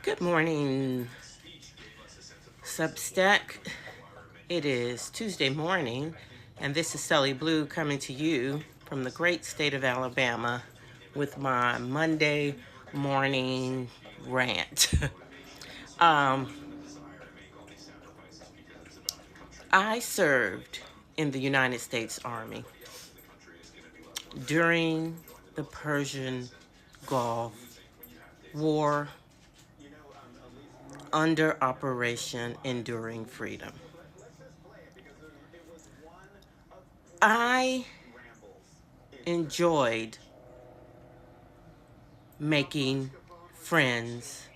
Good morning, Substack. It is Tuesday morning, and this is Sully Blue coming to you from the great state of Alabama with my Monday morning rant. I served in the United States Army during the Persian Gulf War under Operation Enduring Freedom. I enjoyed making friends,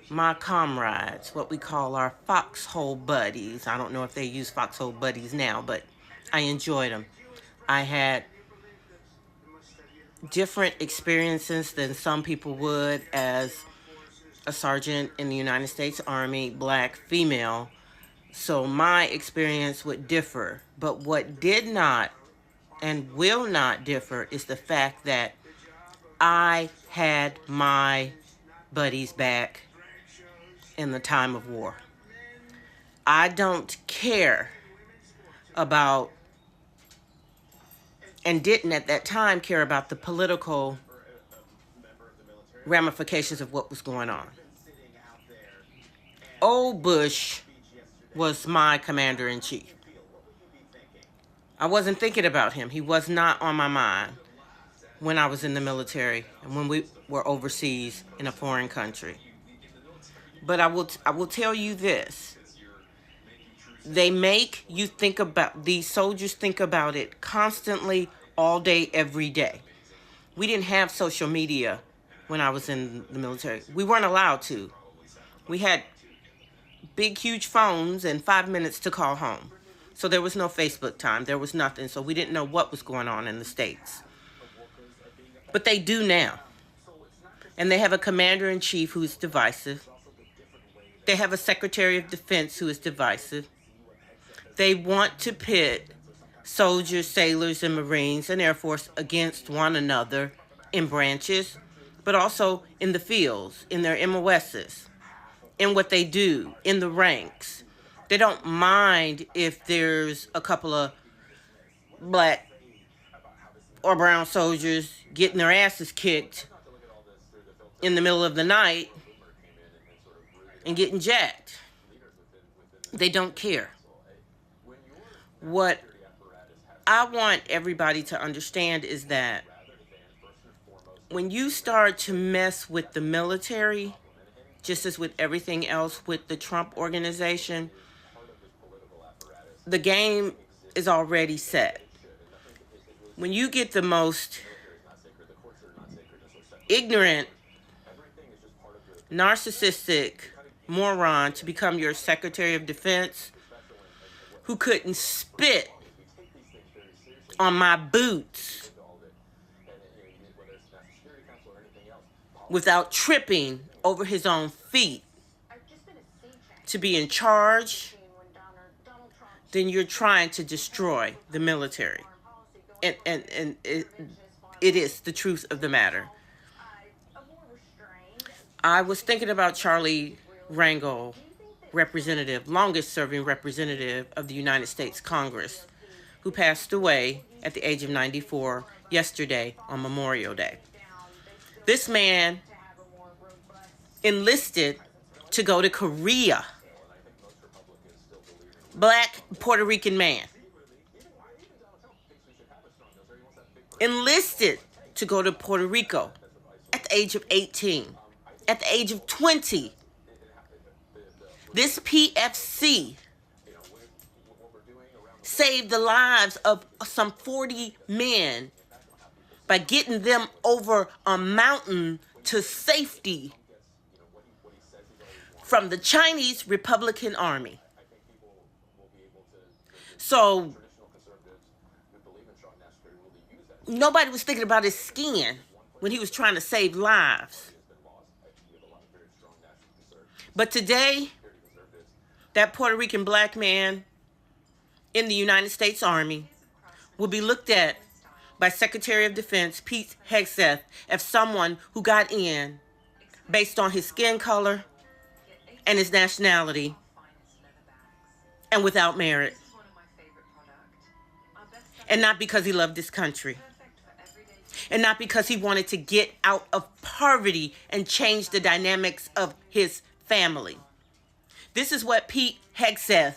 my comrades, what we call our foxhole buddies. I don't know if they use foxhole buddies now, but I enjoyed them. I had different experiences than some people would as a sergeant in the United States Army, black, female. So my experience would differ. But what did not and will not differ is the fact that I had my buddies back in the time of war. I don't care about, and didn't at that time care about, the political ramifications of what was going on. Old Bush was my commander-in-chief. I wasn't thinking about him. He was not on my mind when I was in the military and when we were overseas in a foreign country. But I will tell you this. They make you think about, these soldiers think about it constantly, all day, every day. We didn't have social media when I was in the military. We weren't allowed to. We had big, huge phones and 5 minutes to call home. So there was no Facebook time. There was nothing. So we didn't know what was going on in the States. But they do now. And they have a commander-in-chief who is divisive. They have a Secretary of Defense who is divisive. They want to pit soldiers, sailors, and Marines and Air Force against one another in branches, but also in the fields, in their MOSs, in what they do, in the ranks. They don't mind if there's a couple of black or brown soldiers getting their asses kicked in the middle of the night and getting jacked. They don't care. What I want everybody to understand is that when you start to mess with the military, just as with everything else with the Trump organization, the game is already set. When you get the most ignorant, narcissistic moron to become your Secretary of Defense, who couldn't spit on my boots without tripping over his own feet, to be in charge, then you're trying to destroy the military. And it is the truth of the matter. I was thinking about Charlie Rangel, representative, longest serving representative of the United States Congress, who passed away at the age of 94 yesterday on Memorial Day. This man enlisted to go to Korea. Black Puerto Rican man. Enlisted to go to Puerto Rico at the age of 18. At the age of 20. This PFC saved the lives of some 40 men by getting them over a mountain to safety from the Chinese Republican Army. So nobody was thinking about his skin when he was trying to save lives. But today, that Puerto Rican black man in the United States Army will be looked at by Secretary of Defense Pete Hegseth as someone who got in based on his skin color and his nationality and without merit. And not because he loved this country. And not because he wanted to get out of poverty and change the dynamics of his family. This is what Pete Hegseth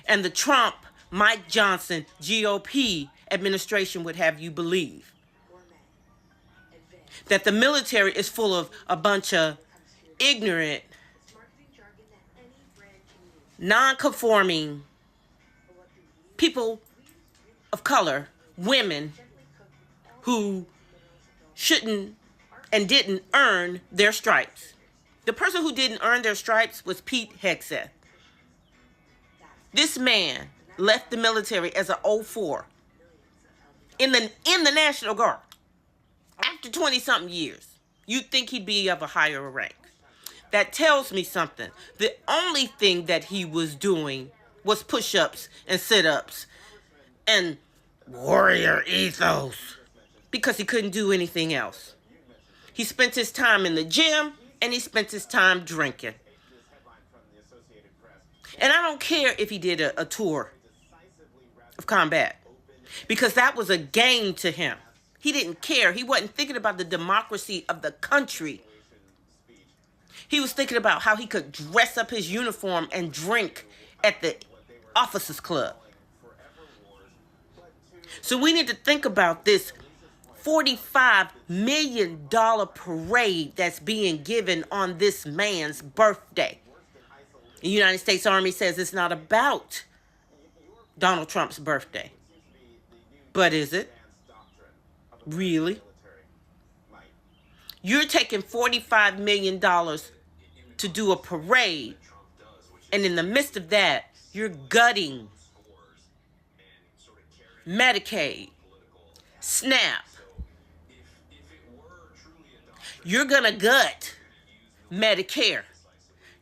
and the Trump, Mike Johnson, GOP administration would have you believe. That the military is full of a bunch of ignorant, non-conforming people of color, women, who shouldn't and didn't earn their stripes. The person who didn't earn their stripes was Pete Hegseth. This man left the military as an 04 in the National Guard after 20-something years. You'd think he'd be of a higher rank. That tells me something. The only thing that he was doing was push-ups and sit-ups and warrior ethos, because he couldn't do anything else. He spent his time in the gym and he spent his time drinking. And I don't care if he did a tour of combat, because that was a game to him. He didn't care. He wasn't thinking about the democracy of the country. He was thinking about how he could dress up his uniform and drink at the officers' club. So we need to think about this $45 million parade that's being given on this man's birthday. The United States Army says it's not about Donald Trump's birthday. But is it? Really? You're taking $45 million to do a parade, and in the midst of that, you're gutting Medicaid, SNAP. You're gonna gut Medicare.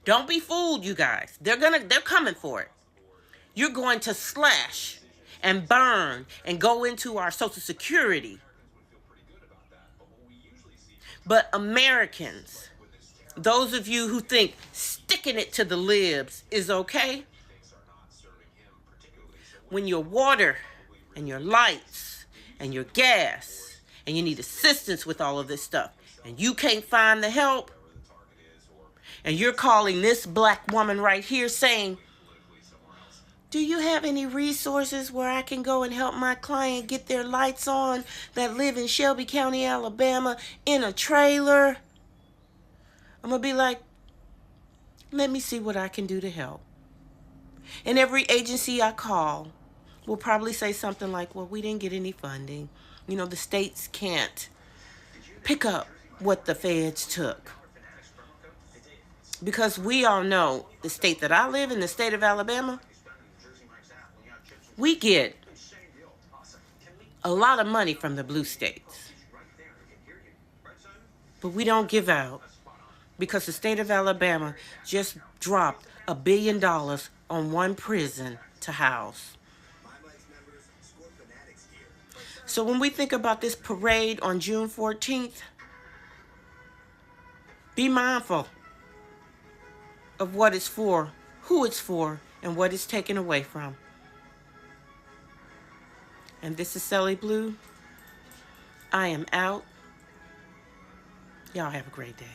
Don't be fooled, you guys. They're coming for it. You're going to slash and burn and go into our Social Security. But Americans, those of you who think sticking it to the libs is okay, when your water and your lights and your gas and you need assistance with all of this stuff and you can't find the help, and you're calling this black woman right here saying, do you have any resources where I can go and help my client get their lights on that live in Shelby County, Alabama in a trailer? I'm going to be like, let me see what I can do to help. And every agency I call will probably say something like, well, we didn't get any funding. You know, the states can't pick up what the feds took. Because we all know the state that I live in, the state of Alabama, we get a lot of money from the blue states. But we don't give out, because the state of Alabama just dropped $1 billion on one prison to house. So when we think about this parade on June 14th, be mindful of what it's for, who it's for, and what it's taken away from. And this is Sally Blue. I am out. Y'all have a great day.